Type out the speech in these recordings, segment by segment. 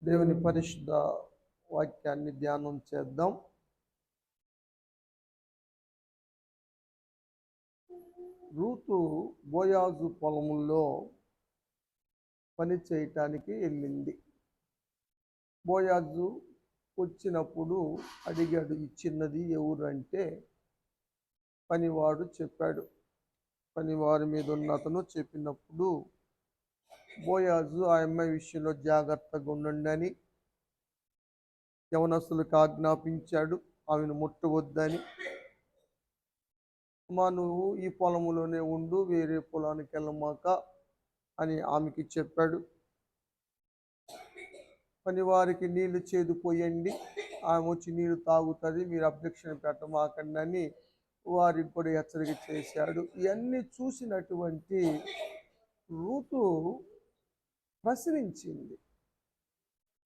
దేవుని పరిశుద్ధ వాక్యాన్ని ధ్యానం చేద్దాం. రూతు బోయాజు పొలముల్లో పని చేయటానికి వెళ్ళింది. బోయాజు వచ్చినప్పుడు అడిగాడు, ఇచ్చినది ఎవరంటే పనివాడు చెప్పాడు. పనివారి మీద ఉన్న అతను చెప్పినప్పుడు బోయాజు ఆ అమ్మాయి విషయంలో జాగ్రత్తగా ఉండండి అని యవనస్తులకు ఆజ్ఞాపించాడు. ఆమెను ముట్టవద్దని. అమ్మా, నువ్వు ఈ పొలంలోనే ఉండు, వేరే పొలానికి వెళ్ళమాక అని ఆమెకి చెప్పాడు. పనివారికి నీళ్లు చేదుపోయండి, ఆమె వచ్చి నీళ్లు తాగుతుంది, మీరు అబ్జెక్షన్ పెట్టమాకండి అని వారికి కూడా హెచ్చరిక చేశాడు. ఇవన్నీ చూసినటువంటి రూతు ప్రశ్నించింది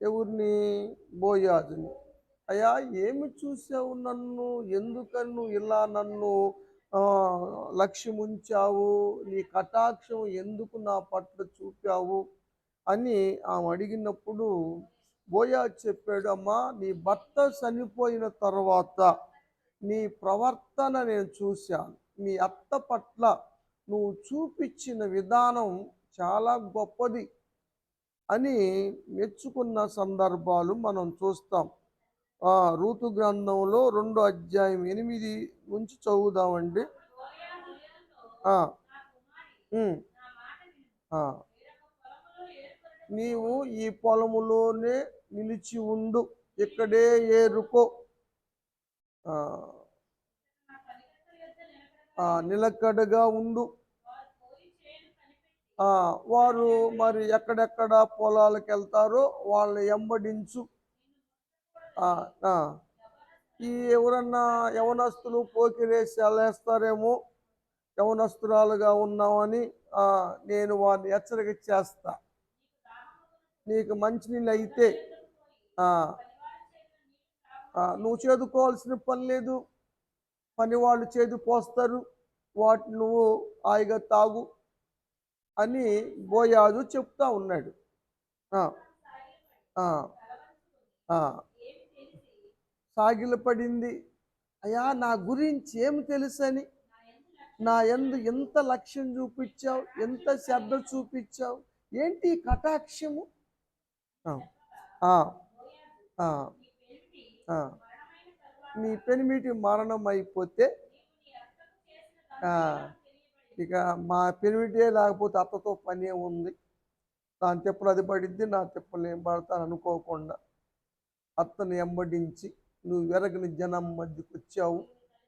ఎవరిని? బోయాజుని. అయ్యా, ఏమి చూసావు నన్ను? ఎందుకని నువ్వు ఇలా నన్ను లక్ష్యం ఉంచావు? నీ కటాక్షం ఎందుకు నా పట్ల చూపావు అని ఆమె అడిగినప్పుడు బోయాజు చెప్పాడు, అమ్మా, నీ భర్త చనిపోయిన తర్వాత నీ ప్రవర్తన నేను చూశాను. మీ అత్త పట్ల నువ్వు చూపించిన విధానం చాలా గొప్పది అని మెచ్చుకున్న సందర్భాలు మనం చూస్తాం. రూతు గ్రంథంలో 2వ అధ్యాయం 8 నుంచి చదువుదామండి. నీవు ఈ పొలములోనే నిలిచి ఉండు, ఇక్కడే ఏరుకో, నిలకడగా ఉండు. వారు మరి ఎక్కడెక్కడ పొలాలకు వెళ్తారో వాళ్ళని ఎంబడించు. ఈ ఎవరన్నా యవనస్తులు పోకిరేసి వెళ్ళేస్తారేమో, యవనస్తురాలుగా ఉన్నామని నేను వారిని హెచ్చరిక చేస్తా. నీకు మంచినీళ్ళు అయితే నువ్వు చేదుకోవాల్సిన పని లేదు, పని వాళ్ళు చేదు పోస్తారు, వాటిని నువ్వు హాయిగా తాగు అని బోయాజు చెప్తా ఉన్నాడు. సాగిలపడింది. అయ్యా, నా గురించి ఏమి తెలుసని, నా యందు ఎంత లక్ష్యం చూపించావు, ఎంత శ్రద్ధ చూపించావు, ఏంటి కటాక్షము? నీ పెనిమిటి మరణం అయిపోతే ఇక మా పెనిమిటే లేకపోతే అత్తతో పనే ఉంది, దాని తిప్పలు అది పడిద్ది, నా తిప్పలు ఏం పడతాను అనుకోకుండా అత్తను ఎంబడించి నువ్వు వెరగని జనం మధ్యకు వచ్చావు,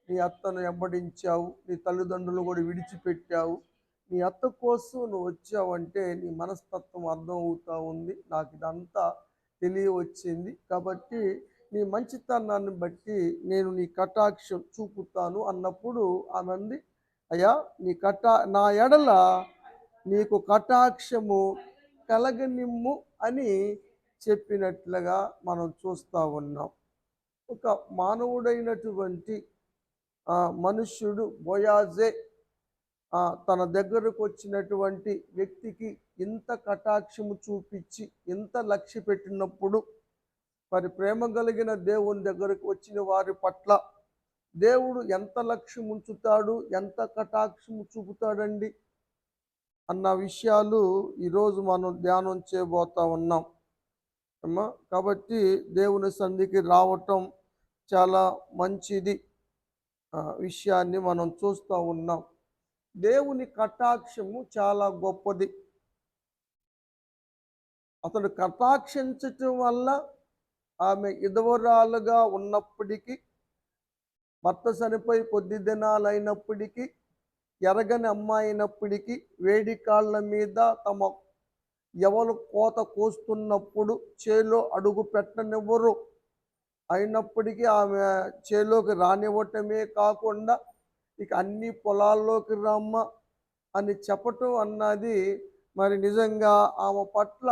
నీ అత్తను ఎంబడించావు, నీ తల్లిదండ్రులు కూడా విడిచిపెట్టావు, నీ అత్త కోసం నువ్వు వచ్చావంటే నీ మనస్తత్వం అర్థం అవుతా ఉంది, నాకు ఇదంతా తెలియవచ్చింది. కాబట్టి నీ మంచితనాన్ని బట్టి నేను నీ కటాక్షం చూపుతాను అన్నప్పుడు ఆమె అంది, అయ్యా, నా ఎడల నీకు కటాక్షము కలగనిమ్ము అని చెప్పినట్లుగా మనం చూస్తూ ఉన్నాం. ఒక మానవుడైనటువంటి మనుష్యుడు బోయాజే తన దగ్గరకు వచ్చినటువంటి వ్యక్తికి ఇంత కటాక్షము చూపించి ఇంత లక్ష్య పెట్టినప్పుడు మరి ప్రేమ కలిగిన దేవుని దగ్గరకు వచ్చిన వారి పట్ల దేవుడు ఎంత లక్ష్యం ఉంచుతాడు, ఎంత కటాక్షము చూపుతాడండి అన్న విషయాలు ఈరోజు మనం ధ్యానం చేయబోతా ఉన్నాం అమ్మా. కాబట్టి దేవుని సన్నిధికి రావటం చాలా మంచిది విషయాన్ని మనం చూస్తూ ఉన్నాం. దేవుని కటాక్షము చాలా గొప్పది. అతడు కటాక్షించటం వల్ల ఆమె విధవరాలుగా ఉన్నప్పటికీ, భర్త చనిపోయి కొద్ది దినాలైనప్పటికీ, ఎరగని అమ్మాయి అయినప్పటికీ, వేడి కాళ్ళ మీద తమ ఎవరు కోత కోస్తున్నప్పుడు చేలో అడుగు పెట్టనివ్వరు. అయినప్పటికీ ఆమె చేలోకి రానివ్వటమే కాకుండా ఇక అన్ని పొలాల్లోకి రమ్మ అని చెప్పటం అన్నది మరి నిజంగా ఆమె పట్ల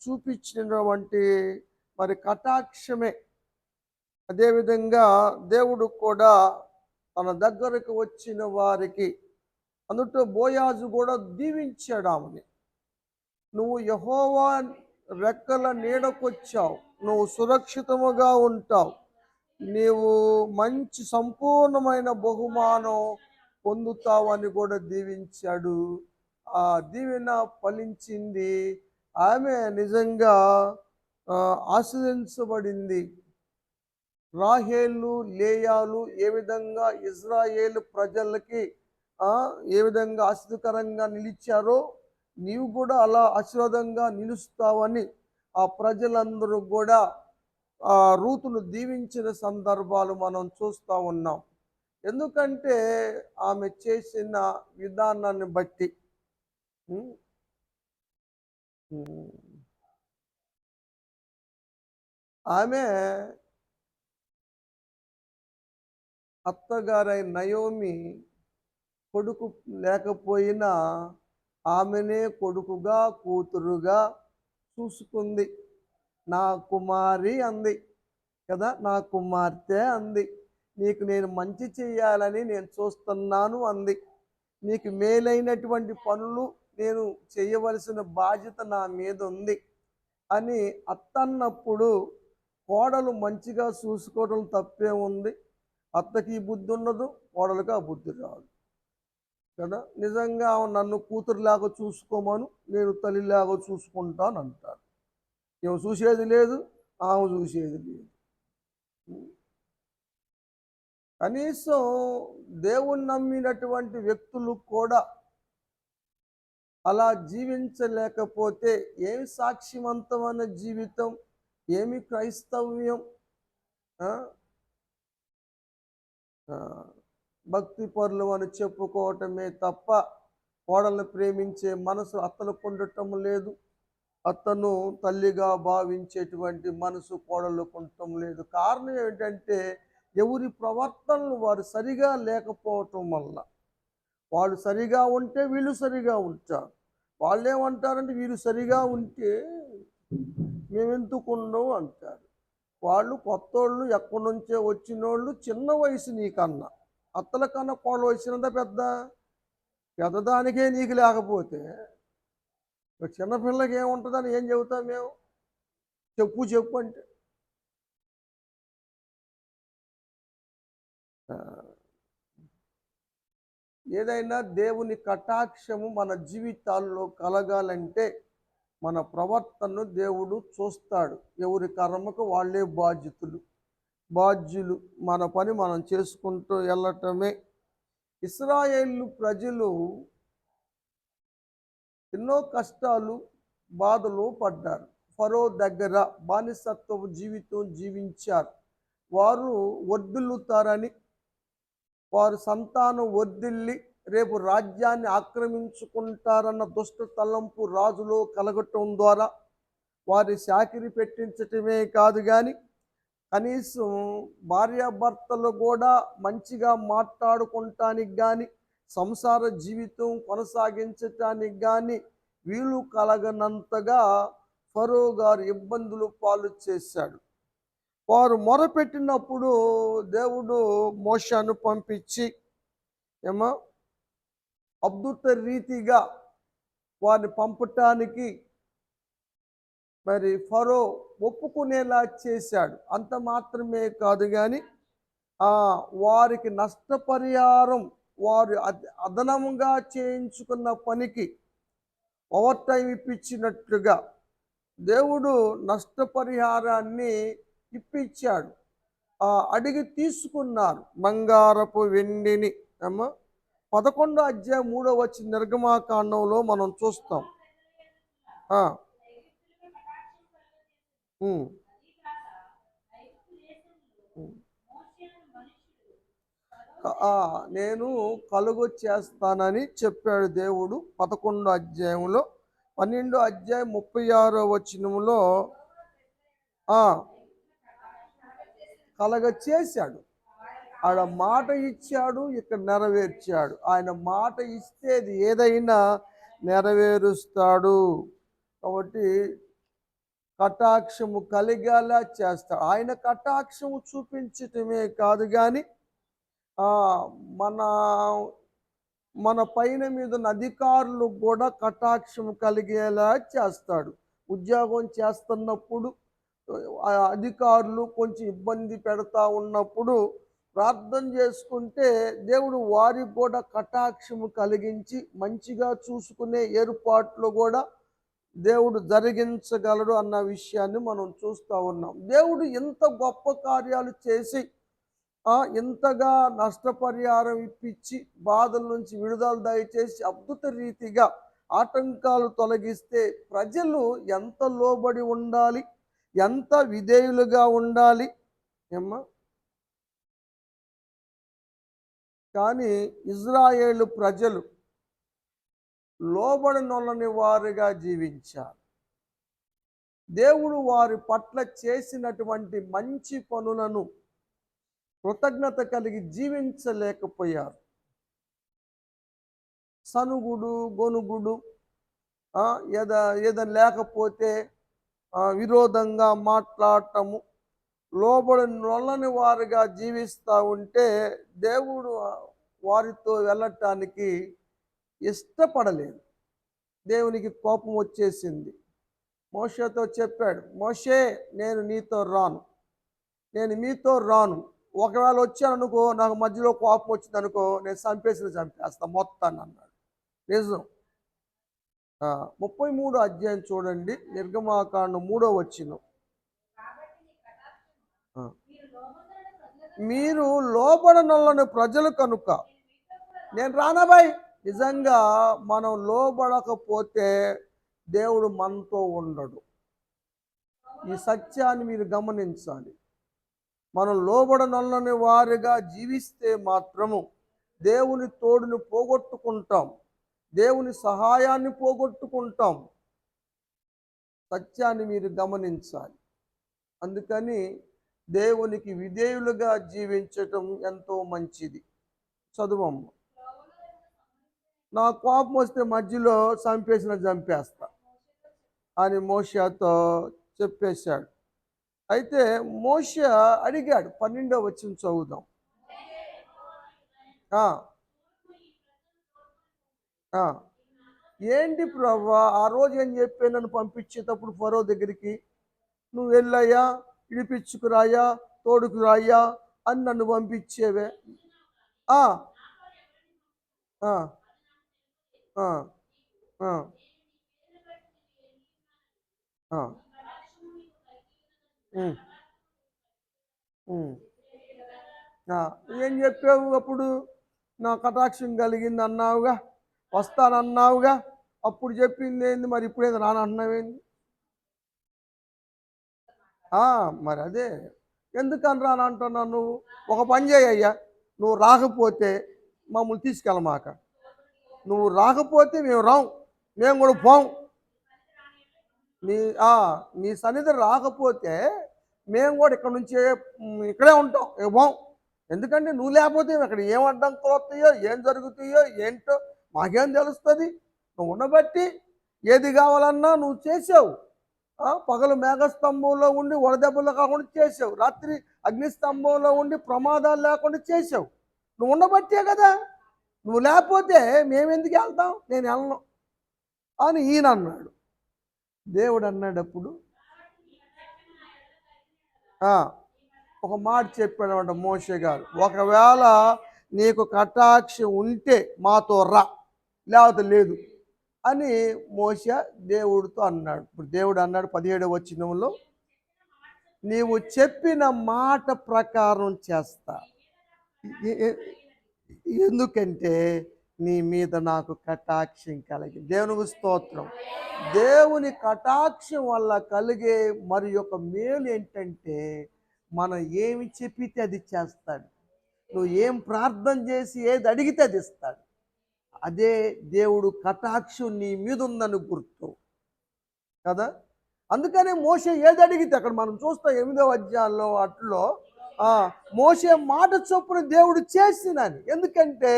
చూపించినటువంటి మరి కటాక్షమే. అదేవిధంగా దేవుడు కూడా తన దగ్గరకు వచ్చిన వారికి అందులో బోయాజు కూడా దీవించాడు ఆమెని. నువ్వు యెహోవా రెక్కల నీడకొచ్చావు, నువ్వు సురక్షితముగా ఉంటావు, నీవు మంచి సంపూర్ణమైన బహుమానం పొందుతావని కూడా దీవించాడు. ఆ దీవెన ఫలించింది. ఆమె నిజంగా ఆశీర్వదించబడింది. రాహేలు లేయాలు ఏ విధంగా ఇజ్రాయేలు ప్రజలకి ఏ విధంగా ఆశీర్వదకరంగా నిలిచారో నీవు కూడా అలా ఆశీర్వాదంగా నిలుస్తావని ఆ ప్రజలందరూ కూడా ఆ రూతును దీవించిన సందర్భాలు మనం చూస్తూ ఉన్నాం. ఎందుకంటే ఆమె చేసిన విధానాన్ని బట్టి. ఆమె అత్తగారైన నయోమి కొడుకు లేకపోయినా ఆమెనే కొడుకుగా కూతురుగా చూసుకుంది. నా కుమారి అంది కదా, నా కుమార్తె అంది. నీకు నేను మంచి చేయాలని నేను చూస్తున్నాను అంది. నీకు మేలైనటువంటి పనులు నేను చేయవలసిన బాధ్యత నా మీద ఉంది అని అత్తన్నప్పుడు కోడలు మంచిగా చూసుకోవడం తప్పే ఉంది. అత్తకి బుద్ధి ఉండదు, కోడలికి ఆ బుద్ధి రాదు కదా. నిజంగా నన్ను కూతురులాగా చూసుకోమను, నేను తల్లిలాగా చూసుకుంటాను అంటారు. ఏమో చూసేది లేదు, ఆమె చూసేది లేదు. కనీసం దేవుణ్ణి నమ్మినటువంటి వ్యక్తులు కూడా అలా జీవించలేకపోతే ఏమి సాక్షివంతమైన జీవితం, ఏమి క్రైస్తవ్యం? భక్తి పరులు అని చెప్పుకోవటమే తప్ప కోడలను ప్రేమించే మనసు అత్తలకు ఉండటం లేదు. అతను తల్లిగా భావించేటువంటి మనసు కోడలకు ఉండటం లేదు. కారణం ఏంటంటే ఎవరి ప్రవర్తనలు వారు సరిగా లేకపోవటం వల్ల. వాళ్ళు సరిగా ఉంటే వీళ్ళు సరిగా ఉంటారు. వాళ్ళు ఏమంటారంటే వీళ్ళు సరిగా ఉంటే మేమెందుకు ఉండవు అంటారు. వాళ్ళు కొత్తోళ్ళు, ఎక్కడి నుంచే వచ్చినోళ్ళు, చిన్న వయసు నీకన్నా. అత్తల కన్నా కోళ్ళ వయసునంత పెద్దదానికే నీకు లేకపోతే చిన్నపిల్లకి ఏముంటుందని ఏం చెబుతాం మేము? చెప్పు అంటే ఏదైనా దేవుని కటాక్షము మన జీవితాల్లో కలగాలంటే మన ప్రవర్తనను దేవుడు చూస్తాడు. ఎవరి కర్మకు వాళ్ళే బాధ్యులు. మన పని మనం చేసుకుంటూ వెళ్ళటమే. ఇశ్రాయేలు ప్రజలు ఎన్నో కష్టాలు, బాధలు పడ్డారు. ఫరో దగ్గర బానిసత్వపు జీవితం జీవించారు. వారు వర్ధిల్లుతారని, వారు సంతానం వర్ధిల్లి రేపు రాజ్యాన్ని ఆక్రమించుకుంటారన్న దుష్ట తలంపు రాజులో కలగటం ద్వారా వారి చాకిరి పెట్టించటమే కాదు కానీ కనీసం భార్యాభర్తలు కూడా మంచిగా మాట్లాడుకుంటానికి కానీ సంసార జీవితం కొనసాగించటానికి కానీ వీలు కలగనంతగా ఫరో గారు ఇబ్బందులు పాలు చేశాడు. వారు మొరపెట్టినప్పుడు దేవుడు మోషేను పంపించి అద్భుత రీతిగా వారిని పంపటానికి మరి ఫరో ఒప్పుకునేలా చేశాడు. అంత మాత్రమే కాదు కానీ వారికి నష్టపరిహారం, వారు అదనంగా చేయించుకున్న పనికి ఓవర్ టైం ఇప్పించినట్లుగా దేవుడు నష్టపరిహారాన్ని ఇప్పించాడు. అడిగి తీసుకున్నారు బంగారపు వెండిని. 11వ అధ్యాయం 3వ వచనం నిర్గమాకాండంలో మనం చూస్తాం. నేను కలుగు చేస్తానని చెప్పాడు దేవుడు 11వ అధ్యాయంలో. 12వ అధ్యాయం 36వ వచనంలో కలగ చేశాడు. ఆడ మాట ఇచ్చాడు, ఇక్కడ నెరవేర్చాడు. ఆయన మాట ఇస్తే ఏదైనా నెరవేరుస్తాడు. కాబట్టి కటాక్షము కలిగేలా చేస్తాడు. ఆయన కటాక్షము చూపించటమే కాదు కానీ మన పైన మీద ఉన్న అధికారులు కూడా కటాక్షము కలిగేలా చేస్తాడు. ఉద్యోగం చేస్తున్నప్పుడు అధికారులు కొంచెం ఇబ్బంది పెడతా ఉన్నప్పుడు ప్రార్థన చేసుకుంటే దేవుడు వారికి కూడా కటాక్షము కలిగించి మంచిగా చూసుకునే ఏర్పాట్లు కూడా దేవుడు జరిగించగలడు అన్న విషయాన్ని మనం చూస్తూ ఉన్నాం. దేవుడు ఎంత గొప్ప కార్యాలు చేసి ఇంతగా నష్టపరిహారం ఇప్పించి బాధల నుంచి విడుదల దయచేసి అద్భుత రీతిగా ఆటంకాలు తొలగిస్తే ప్రజలు ఎంత లోబడి ఉండాలి, ఎంత విధేయులుగా ఉండాలి ఏమ్మా. కానీ ఇజ్రాయేలు ప్రజలు లోబడినొల్లని వారుగా జీవించారు. దేవుడు వారి పట్ల చేసినటువంటి మంచి పనులను కృతజ్ఞత కలిగి జీవించలేకపోయారు. సనుగుడు గొనుగుడు, ఏదైనా లేకపోతే విరోధంగా మాట్లాడటము, లోబడినొల్లని వారుగా జీవిస్తూ ఉంటే దేవుడు వారితో వెళ్ళటానికి ఇష్టపడలేదు. దేవునికి కోపం వచ్చేసింది. మోషేతో చెప్పాడు, మోషే నేను నీతో రాను, నేను మీతో రాను. ఒకవేళ వచ్చాననుకో, నాకు మధ్యలో కోపం వచ్చింది అనుకో, నేను చంపేస్తా మొత్తాన్ని అన్నాడు. నిజం. 33 అధ్యాయం చూడండి, నిర్గమాకాండం 3వ వచనం. మీరు లోబడనొల్లని ప్రజలు కనుక నేను రానాబాయ్. నిజంగా మనం లోబడకపోతే దేవుడు మనతో ఉండడు. ఈ సత్యాన్ని మీరు గమనించాలి. మనం లోబడనొల్లని వారిగా జీవిస్తే మాత్రము దేవుని తోడుని పోగొట్టుకుంటాం, దేవుని సహాయాన్ని పోగొట్టుకుంటాం. సత్యాన్ని మీరు గమనించాలి. అందుకని దేవునికి విధేయులుగా జీవించటం ఎంతో మంచిది. చదువమ్మ. నా కోపం వస్తే మధ్యలో చంపేస్తా అని మోషేతో చెప్పేశాడు. అయితే మోషే అడిగాడు. 12వ వచనం చదువుదాం. ఏంటి ప్రభువా, ఆ రోజు ఏం చెప్పే నన్ను పంపించేటప్పుడు ఫరో దగ్గరికి, నువ్వు వెళ్ళయ్యా, ఇడిపించుకురాయా, తోడుకురాయ్యా అని నన్ను పంపించేవే. ఏం చెప్పావు అప్పుడు? నా కటాక్షం కలిగింది అన్నావుగా, వస్తానన్నావుగా, అప్పుడు చెప్పింది ఏంది, మరి ఇప్పుడేదో రానంటున్నావేంది? మరి అదే ఎందుకని రానంటున్నావు నువ్వు? ఒక పని చేయయ్యా, నువ్వు రాకపోతే మమ్మల్ని తీసుకెళ్ళమాక. నువ్వు రాకపోతే మేము రాం, మేము కూడా పోం. నీ సన్నిధి రాకపోతే మేము కూడా ఇక్కడ నుంచి ఇక్కడే ఉంటాం, పోం. ఎందుకంటే నువ్వు లేకపోతే అక్కడ ఏం అడ్డంకులు వస్తాయో, ఏం జరుగుతాయో ఏంటో మాకేం తెలుస్తుంది. నువ్వు ఉండబట్టి ఏది కావాలన్నా నువ్వు చేసావు. పగలు మేఘస్తంభంలో ఉండి వడదెబ్బలు కాకుండా చేసావు, రాత్రి అగ్నిస్తంభంలో ఉండి ప్రమాదాలు లేకుండా చేసావు. నువ్వు ఉండబట్టే కదా. నువ్వు లేకపోతే మేమెందుకు వెళ్తాం, నేను వెళ్ళను అని ఈయన అన్నాడు. దేవుడు అన్నాడప్పుడు ఒక మాట చెప్పాడన్నమాట మోషే గారు, ఒకవేళ నీకు కటాక్షం ఉంటే మాతో రా, లేకపోతే లేదు అని మోషే దేవుడితో అన్నాడు. ఇప్పుడు దేవుడు అన్నాడు 17వ వచనంలో, నీవు చెప్పిన మాట ప్రకారం చేస్తా, ఎందుకంటే నీ మీద నాకు కటాక్షం కలిగింది. దేవునికి స్తోత్రం. దేవుని కటాక్షం వల్ల కలిగే మరి యొక్క మేలు ఏంటంటే, మనం ఏమి చెప్పితే అది చేస్తాడు. నువ్వు ఏం ప్రార్థన చేసి ఏది అడిగితే అది ఇస్తాడు. అదే దేవుడు కటాక్షం నీ మీద ఉందని గుర్తు కదా. అందుకనే మోషే ఏది అడిగితే, అక్కడ మనం చూస్తాం 8వ అధ్యాయంలో అట్లో మోషే మాట చొప్పున దేవుడు చేసినని. ఎందుకంటే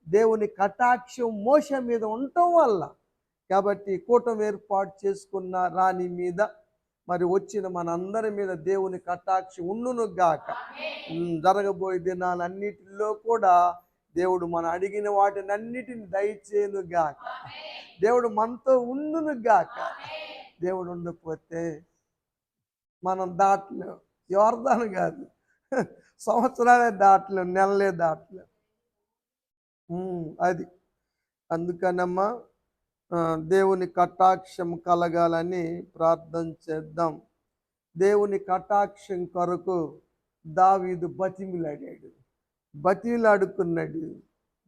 దేవుని కటాక్షం మోషే మీద ఉండటం వల్ల. కాబట్టి కూటమి ఏర్పాటు చేసుకున్న రాణి మీద, మరి వచ్చిన మనందరి మీద దేవుని కటాక్షం ఉండును గాక. జరగబోయే దినాలన్నిటిలో కూడా దేవుడు మనం అడిగిన వాటిని అన్నిటిని దయచేయును గాక. దేవుడు మనతో ఉండును గాక. దేవుడు ఉండకపోతే మనం దాటలేం. యోర్దాను కాదు, సంవత్సరాలే దాటలేం, నెలలే దాటలేం. అది అందుకనమ్మా దేవుని కటాక్షం కలగాలని ప్రార్థన చేద్దాం. దేవుని కటాక్షం కొరకు దావీదు బతిమిలాడుకున్నాడు.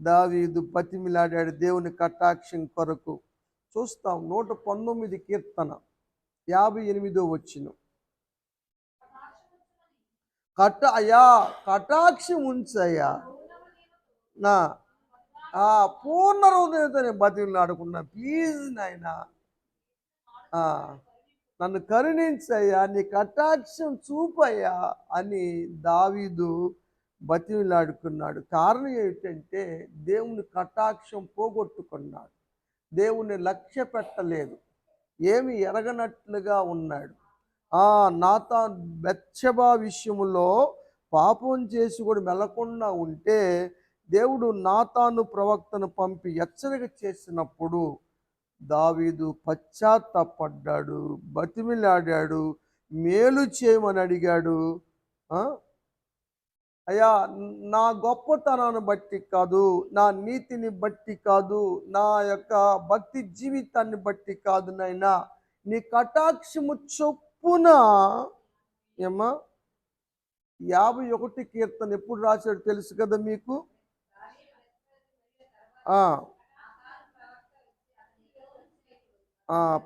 దావీదు బతిమిలాడాడు దేవుని కటాక్షం కొరకు. చూస్తాం 119 కీర్తన 58వ వచనం. అయ్యా కటాక్షం ఉంచయ్యా, నా పూర్ణ హృదయంతో నేను బతిమిలాడుకున్నా, ప్లీజ్ నాయనా నన్ను కరుణించయ్యా, నీ కటాక్షం చూపయ్యా అని దావీదు బతిమిలాడుకున్నాడు. కారణం ఏంటంటే దేవుని కటాక్షం పోగొట్టుకున్నాడు, దేవుని లక్ష్య పెట్టలేదు, ఏమి ఎరగనట్లుగా ఉన్నాడు. నాతాన్ బెత్షెబా విషయంలో పాపం చేసి కూడా మెలకుండా ఉంటే దేవుడు నాతాను ప్రవక్తను పంపి హెచ్చరిక చేసినప్పుడు దావీదు పశ్చాత్తాపడ్డాడు, బతిమిలాడాడు, మేలు చేయమని అడిగాడు. అయ్యా నా గొప్పతనాన్ని బట్టి కాదు, నా నీతిని బట్టి కాదు, నా యొక్క భక్తి జీవితాన్ని బట్టి కాదు నాయనా, నీ కటాక్షము చొప్పున. ఏమా 51 కీర్తన ఎప్పుడు రాశాడు తెలుసు కదా మీకు?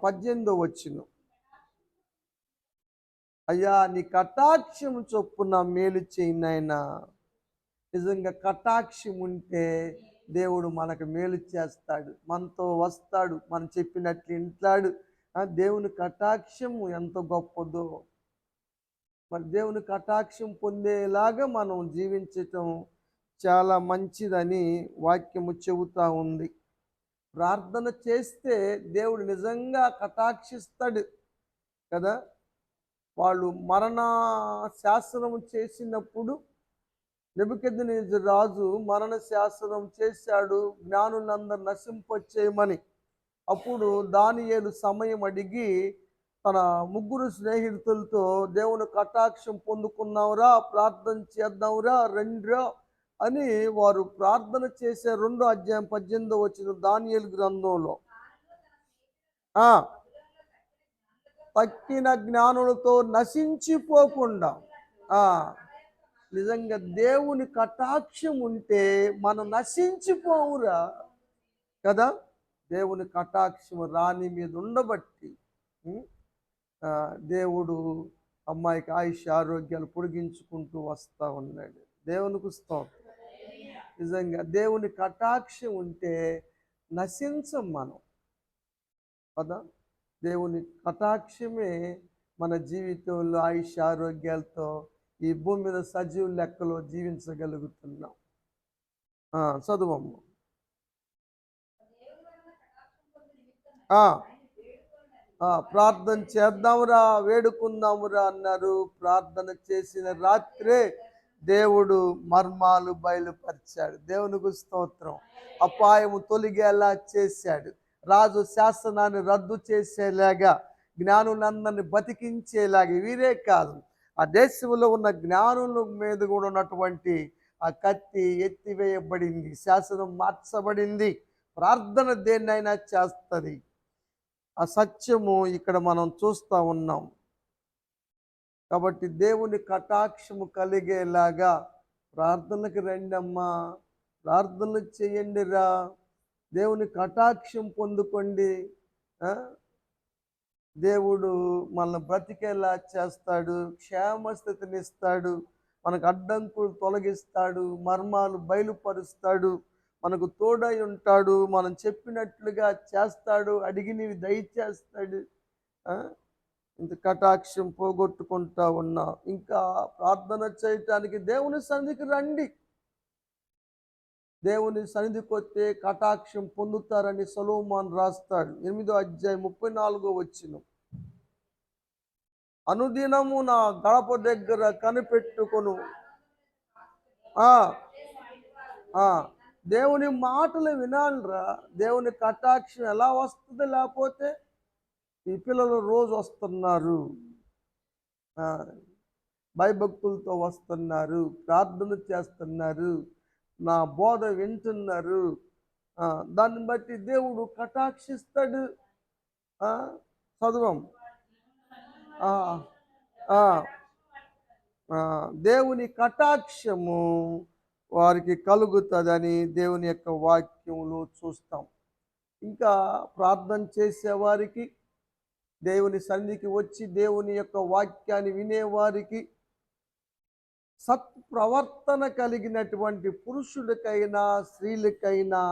18వ వచనం. అయ్యా నీ కటాక్షం చొప్పున మేలు చేయి నాయనా. నిజంగా కటాక్షం ఉంటే దేవుడు మనకు మేలు చేస్తాడు, మనతో వస్తాడు, మనం చెప్పినట్లు ఇంట్లాడు. దేవుని కటాక్షం ఎంత గొప్పదో. మరి దేవుని కటాక్షం పొందేలాగా మనం జీవించటం చాలా మంచిదని వాక్యము చెబుతూ ఉంది. ప్రార్థన చేస్తే దేవుడు నిజంగా కటాక్షిస్తాడు కదా. వాళ్ళు మరణ శాసనం చేసినప్పుడు నెబుకద్నెజరు రాజు మరణ శాసనం చేశాడు, జ్ఞానులందరూ నశింపచేయమని. అప్పుడు దానియేలు సమయం అడిగి తన 3 స్నేహితులతో దేవుని కటాక్షం పొందుకున్నావురా, ప్రార్థన చేద్దాంరా, రండిరా అని వారు ప్రార్థన చేసే 2వ అధ్యాయం 18వ వచనం దానియేలు గ్రంథంలో. తక్కిన జ్ఞానులతో నశించిపోకుండా. నిజంగా దేవుని కటాక్షం ఉంటే మనం నశించిపోవురా కదా. దేవుని కటాక్షం రాణి మీద ఉండబట్టి దేవుడు అమ్మాయికి ఆయుష్ ఆరోగ్యాలు పొడిగించుకుంటూ వస్తూ ఉన్నాడు. దేవునికి స్తోత్రం. నిజంగా దేవుని కటాక్షం ఉంటే నశించం మనం కదా. దేవుని కటాక్షమే మన జీవితంలో ఆయుష్ ఆరోగ్యాలతో ఈ భూమి మీద సజీవ లెక్కలో జీవించగలుగుతున్నాం. చదువమ్మ. ప్రార్థన చేద్దామురా, వేడుకుందామురా అన్నారు. ప్రార్థన చేసిన రాత్రే దేవుడు మర్మాలు బయలుపరిచాడు. దేవునికి స్తోత్రం. అపాయము తొలగేలా చేశాడు. రాజు శాసనాన్ని రద్దు చేసేలాగా, జ్ఞానులందరినీ బతికించేలాగా. వీరే కాదు, ఆ దేశంలో ఉన్న జ్ఞానుల మీద కూడా ఉన్నటువంటి ఆ కత్తి ఎత్తివేయబడింది, శాసనం మార్చబడింది. ప్రార్థన దేన్నైనా చేస్తుంది. ఆ సత్యము ఇక్కడ మనం చూస్తూ ఉన్నాం. కాబట్టి దేవుని కటాక్షము కలిగేలాగా ప్రార్థనలకు రండి అమ్మా, ప్రార్థనలు చేయండిరా, దేవుని కటాక్షం పొందుకోండి. దేవుడు మనల్ని బ్రతికేలా చేస్తాడు, క్షేమస్థితిని ఇస్తాడు, మనకు అడ్డంకులు తొలగిస్తాడు, మర్మాలు బయలుపరుస్తాడు, మనకు తోడై ఉంటాడు, మనం చెప్పినట్లుగా చేస్తాడు, అడిగినవి దయచేస్తాడు. ఇంత కటాక్షం పోగొట్టుకుంటా ఉన్నా. ఇంకా ప్రార్థన చేయటానికి దేవుని సన్నిధికి రండి. దేవుని సన్నిధికి వస్తే కటాక్షం పొందుతారని సొలొమోను రాస్తాడు. 8వ అధ్యాయం 34వ వచనం. అనుదినము నా గడప దగ్గర కనిపెట్టుకొను. దేవుని మాటలు వినాలిరా. దేవుని కటాక్షం ఎలా వస్తుంది? లేకపోతే ఈ పిల్లలు రోజు వస్తున్నారు, భయభక్తులతో వస్తున్నారు, ప్రార్థన చేస్తున్నారు, నా బోధ వింటున్నారు. దాన్ని బట్టి దేవుడు కటాక్షిస్తాడు. చదువం దేవుని కటాక్షము వారికి కలుగుతుందని దేవుని యొక్క వాక్యములో చూస్తాం. ఇంకా ప్రార్థన చేసేవారికి, దేవుని సన్నిధికి వచ్చి దేవుని యొక్క వాక్యాన్ని వినేవారికి, సత్ప్రవర్తన కలిగినటువంటి పురుషుడికైనా స్త్రీలకైనా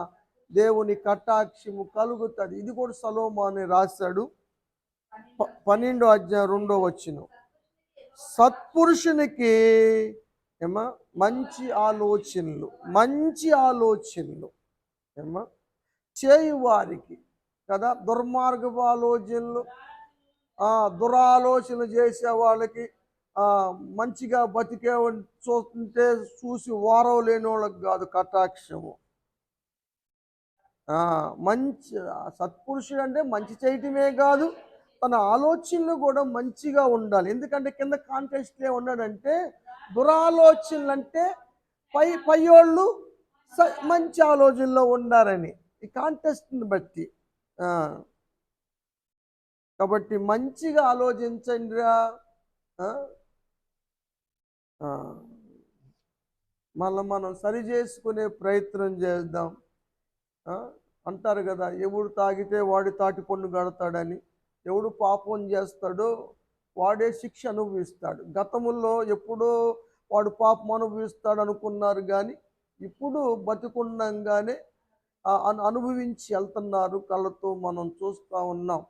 దేవుని కటాక్షము కలుగుతుంది. ఇది కూడా సొలొమోను రాశాడు, 12వ అధ్యాయం 2వ వచనం. సత్పురుషునికి మంచి ఆలోచనలు చేయువారికి కదా, దుర్మార్గపు ఆలోచనలు, దురాలోచనలు చేసే వాళ్ళకి, మంచిగా బతికే చూస్తుంటే చూసి వారవ లేని వాళ్ళకి కాదు కటాక్షము. మంచి సత్పురుషుడు అంటే మంచి చేయటమే కాదు, తన ఆలోచనలు కూడా మంచిగా ఉండాలి. ఎందుకంటే కింద కాంటెక్స్ట్లో ఏమన్నాడంటే, దురాలోచనలు అంటే పైయోళ్ళు మంచి ఆలోచనలో ఉండాలని, ఈ కాంటెక్స్ట్ని బట్టి. కాబట్టి మంచిగా ఆలోచించండిరా. మళ్ళీ మనం సరి చేసుకునే ప్రయత్నం చేద్దాం. అంటారు కదా, ఎవడు తాగితే వాడి తాటి పన్ను కడతాడని. ఎవడు పాపం చేస్తాడో వాడే శిక్ష అనుభవిస్తాడు. గతముల్లో ఎప్పుడో వాడు పాపం అనుభవిస్తాడు అనుకున్నారు, కానీ ఇప్పుడు బతికుండంగానే అనుభవించి వెళ్తున్నారు. కళ్ళతో మనం చూస్తూ ఉన్నాం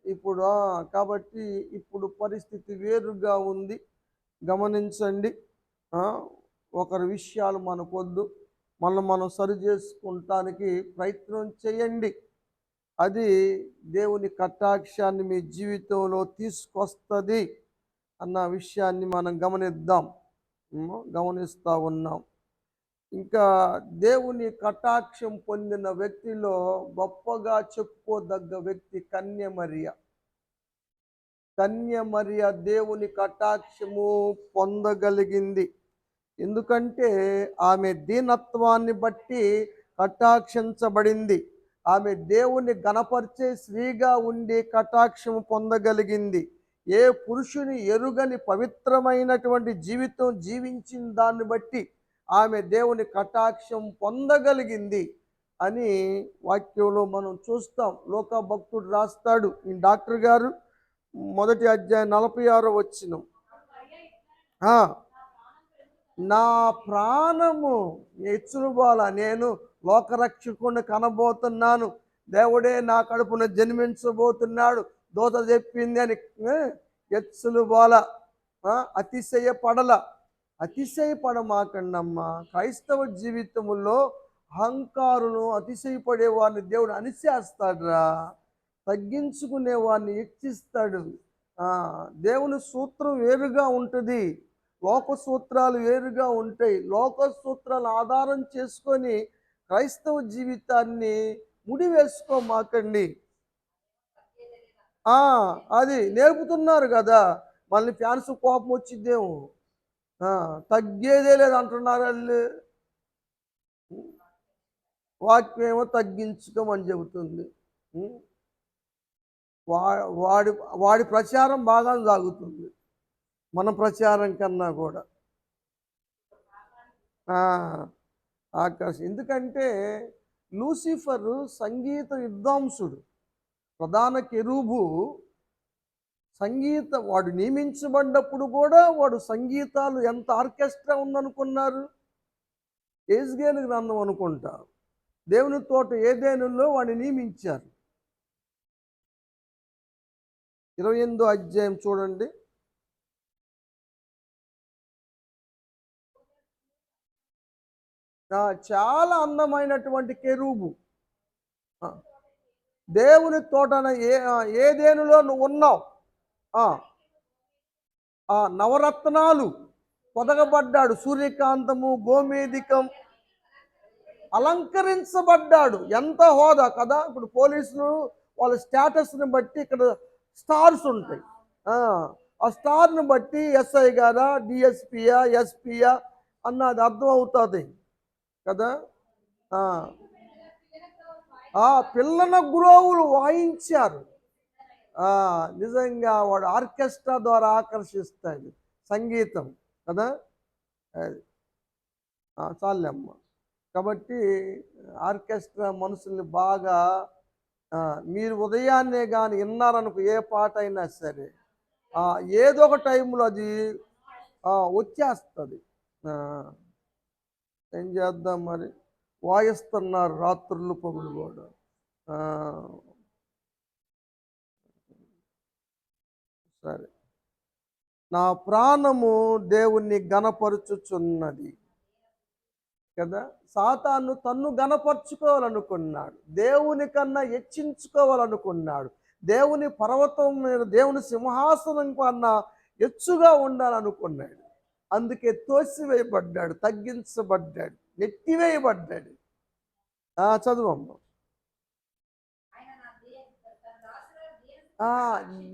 ఇప్పుడు. కాబట్టి ఇప్పుడు పరిస్థితి వేరుగా ఉంది, గమనించండి. ఒకరి విషయాలు మనకొద్దు, మనం సరి చేసుకుంటానికి ప్రయత్నం చేయండి. అది దేవుని కటాక్షాన్ని మీ జీవితంలో తీసుకొస్తుంది అన్న విషయాన్ని మనం గమనిస్తూ ఉన్నాం. ఇంకా దేవుని కటాక్షం పొందిన వ్యక్తిలో గొప్పగా చెప్పుకోదగ్గ వ్యక్తి కన్యమరియ దేవుని కటాక్షము పొందగలిగింది. ఎందుకంటే ఆమె దీనత్వాన్ని బట్టి కటాక్షించబడింది. ఆమె దేవుని గణపరిచే స్త్రీగా ఉండి కటాక్షము పొందగలిగింది. ఏ పురుషుని ఎరుగని పవిత్రమైనటువంటి జీవితం జీవించిన దాన్ని బట్టి ఆమె దేవుని కటాక్షం పొందగలిగింది అని వాక్యంలో మనం చూస్తాం. లోకా భక్తుడు రాస్తాడు, ఈ డాక్టర్ గారు, 1వ అధ్యాయం 46వ వచనం. నా ప్రాణము ఎచ్చులుబాల, నేను లోకరక్షకుని కనబోతున్నాను, దేవుడే నా కడుపున జన్మించబోతున్నాడు, దూత చెప్పింది అని ఎచ్చులుబాల, అతిశయపడమాకండమ్మా. క్రైస్తవ జీవితంలో అహంకారులు, అతిశయపడే వారిని దేవుడు అణిచేస్తాడురా, తగ్గించుకునే వారిని హెచ్చిస్తాడు. దేవుని సూత్రం వేరుగా ఉంటుంది, లోక సూత్రాలు వేరుగా ఉంటాయి. లోక సూత్రాలు ఆధారం చేసుకొని క్రైస్తవ జీవితాన్ని ముడివేసుకోమాకండి. అది నేర్పుతున్నారు కదా, మళ్ళీ ఫ్యాన్స్ కోపం వచ్చిద్దేమో, తగ్గేదే లేదు అంటున్నారు వాళ్ళు. వాక్యం ఏమో తగ్గించుకోమని చెబుతుంది. వాడి ప్రచారం బాగా సాగుతుంది, మన ప్రచారం కన్నా కూడా. ఆకాశం. ఎందుకంటే లూసిఫరు సంగీత విద్వాంసుడు, ప్రధాన కెరూబు. వాడు నియమించబడ్డప్పుడు కూడా వాడు సంగీతాలు ఎంత ఆర్కెస్ట్రా ఉందనుకున్నారు, ఏజ్గేలు గ్రంథం అనుకుంటా, దేవుని తోట ఏదేనులో వాడిని నియమించారు. 28వ అధ్యాయం చూడండి. చాలా అందమైనటువంటి కెరూబు. దేవుని తోటన ఏదేనులో నువ్వు ఉన్నావు. నవరత్నాలు పొదగబడ్డాడు, సూర్యకాంతము, గోమేధికం అలంకరించబడ్డాడు. ఎంత హోదా కదా. ఇప్పుడు పోలీసులు వాళ్ళ స్టేటస్ని బట్టి ఇక్కడ స్టార్స్ ఉంటాయి. ఆ ఆ స్టార్ని బట్టి ఎస్ఐ గారా, డిఎస్పియా, ఎస్పియా అన్నది అర్థం అవుతుంది కదా. ఆ ఆ పిల్లన గురువులు వాయించారు. నిజంగా వాడు ఆర్కెస్ట్రా ద్వారా ఆకర్షిస్తాడు సంగీతం కదా. అది చాలేమ్మ. కాబట్టి ఆర్కెస్ట్రా మనుషుల్ని బాగా మీరు ఉదయాన్నే కానీ విన్నారనుకో, ఏ పాట అయినా సరే ఏదో ఒక టైంలో అది వచ్చేస్తుంది. ఏం చేద్దాం మరి, వాయిస్తున్నారు రాత్రులు పగులు కూడా. సరే, నా ప్రాణము దేవుణ్ణి గణపరుచుచున్నది కదా. సాతాను తన్ను గణపరుచుకోవాలనుకున్నాడు, దేవుని కన్నా హెచ్చించుకోవాలనుకున్నాడు, దేవుని పర్వతం మీద, దేవుని సింహాసనం కన్నా ఎచ్చుగా ఉండాలనుకున్నాడు. అందుకే తోసివేయబడ్డాడు, తగ్గించబడ్డాడు, నెట్టివేయబడ్డాడు. చదువమ్మ.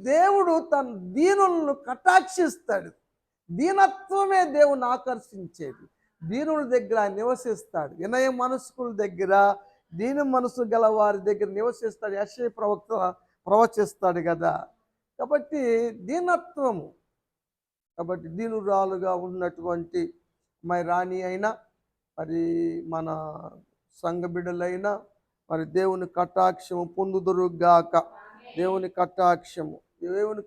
దేవుడు తన దీనులను కటాక్షిస్తాడు. దీనత్వమే దేవుని ఆకర్షించేది. దీనుల దగ్గర నివసిస్తాడు. వినయ మనస్కుల దగ్గర, దీన మనసు గల వారి దగ్గర నివసిస్తాడు. యెషయా ప్రవక్త ప్రవచిస్తాడు కదా. కాబట్టి దీనత్వము, కాబట్టి దీనురాలుగా ఉన్నటువంటి మరి రాణి అయినా, మరి మన సంఘ బిడ్డలైనా మరి దేవుని కటాక్షము పొందుదురుగాక. దేవుని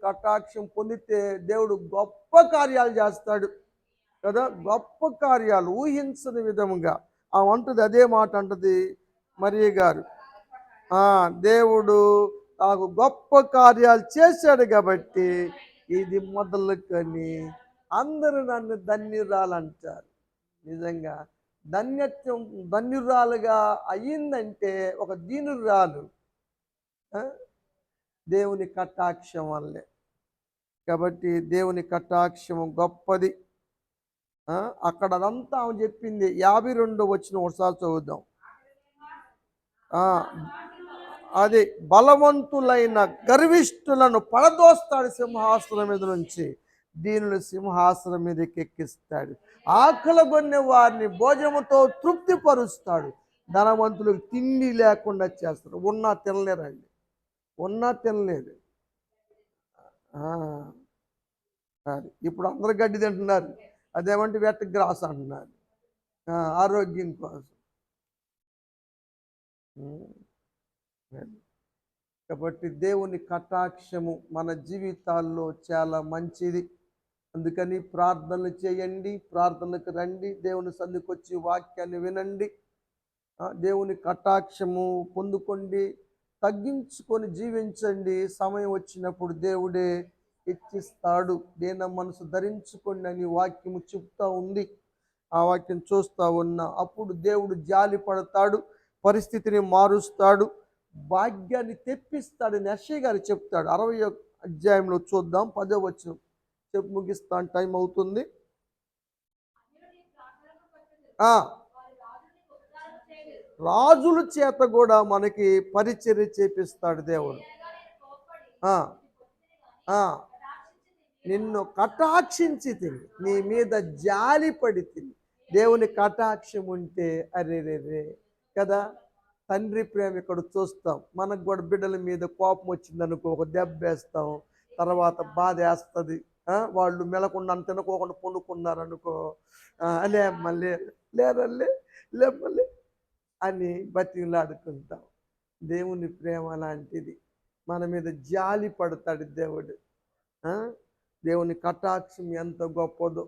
కటాక్షం పొందితే దేవుడు గొప్ప కార్యాలు చేస్తాడు కదా. గొప్ప కార్యాలు ఊహించని విధముగా అంటది. అదే మాట అంటది మరియ గారు. దేవుడు నాకు గొప్ప కార్యాలు చేశాడు కాబట్టి ఇది మొదలుకొని అందరూ నన్ను ధన్యురాలంటారు. నిజంగా ధన్యురాలుగా అయ్యిందంటే ఒక దీనురాలు దేవుని కటాక్షం వల్లే. కాబట్టి దేవుని కటాక్షము గొప్పది. అక్కడ అదంతా ఆమె చెప్పింది. 52 వచ్చిన ఒకసారి చదువుదాం. అది బలవంతులైన గర్విష్ఠులను పడదోస్తాడు సింహాసనం మీద నుంచి, దీనుని సింహాసనం మీదకి ఎక్కిస్తాడు. ఆకలిగొన్న వారిని భోజనముతో తృప్తిపరుస్తాడు. ధనవంతులకు తిండి లేకుండా చేస్తాడు. ఉన్నా తినలేదు. అది ఇప్పుడు అందరు గడ్డి తింటున్నారు, అదేమంటే వెట్ట గ్రాస్ అంటున్నారు ఆరోగ్యం కోసం. కాబట్టి దేవుని కటాక్షము మన జీవితాల్లో చాలా మంచిది. అందుకని ప్రార్థనలు చేయండి, ప్రార్థనలకు రండి, దేవుని సన్నిధికి వచ్చి వాక్యాన్ని వినండి, దేవుని కటాక్షము పొందుకోండి, తగ్గించుకొని జీవించండి. సమయం వచ్చినప్పుడు దేవుడే హెచ్చిస్తాడు. దీన మనసు ధరించుకోండి అని వాక్యము చెప్తా ఉంది. ఆ వాక్యం చూస్తూ ఉన్నా. అప్పుడు దేవుడు జాలి పడతాడు, పరిస్థితిని మారుస్తాడు, భాగ్యాన్ని తెప్పిస్తాడు. యెషయా గారు చెప్తాడు. 60వ అధ్యాయంలో చూద్దాం, 10వ వచనం చెప్పి ముగిస్తాను, టైం అవుతుంది. రాజుల చేత కూడా మనకి పరిచర్య చేపిస్తాడు దేవుడు. నిన్ను కటాక్షించి తిని, నీ మీద జాలిపడి తిని. దేవుని కటాక్షం ఉంటే అరేరే కదా. తండ్రి ప్రేమ ఇక్కడ చూస్తాం. మనకు కూడా బిడ్డల మీద కోపం వచ్చిందనుకో, ఒక దెబ్బ వేస్తాం, తర్వాత బాధ వేస్తుంది. వాళ్ళు మెలకుండా తినకోకుండా పండుకున్నారనుకో, అలే మళ్ళీ లేమల్లే అని బతిలాడుకుంటాం. దేవుని ప్రేమ లాంటిది. మన మీద జాలి పడతాడు దేవుడు. దేవుని కటాక్షం ఎంత గొప్పదో.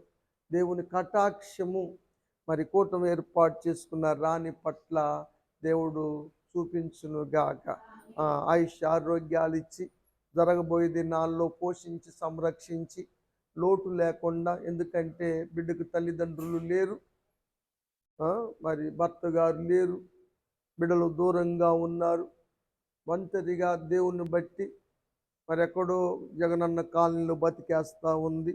దేవుని కటాక్షము మరి కూటమి ఏర్పాటు చేసుకున్న రాణి పట్ల దేవుడు చూపించునుగాక. ఆరోగ్యాలు ఇచ్చి జరగబోయే దినాల్లో పోషించి సంరక్షించి లోటు లేకుండా. ఎందుకంటే బిడ్డకు తల్లిదండ్రులు లేరు, మరి భర్త గారు లేరు, బిడ్డలు దూరంగా ఉన్నారు. ఒంటరిగా దేవుణ్ణి బట్టి మరి ఎక్కడో జగనన్న కాలనీలో బతికేస్తూ ఉంది.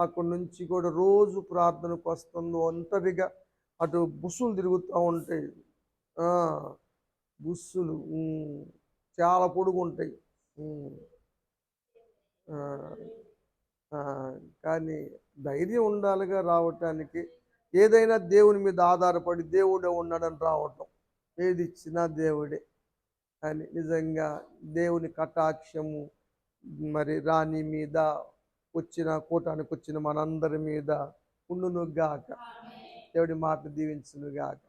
అక్కడి నుంచి కూడా రోజు ప్రార్థనకు వస్తుంది ఒంటరిగా. అటు బుస్సులు తిరుగుతూ ఉంటాయి, బుస్సులు చాలా పొడుగుంటాయి. ఉమ్, ఆ, ఆ, కానీ ధైర్యం ఉండాలిగా రావటానికి. ఏదైనా దేవుని మీద ఆధారపడి దేవుడే ఉన్నాడని రావటం, ఏది ఇచ్చినా దేవుడే అని నిజంగా దేవుని కటాక్షము మరి రాణి మీద, కూటానికి వచ్చిన మనందరి మీద ఉండును గాక. దేవుడి మాట దీవించును గాక.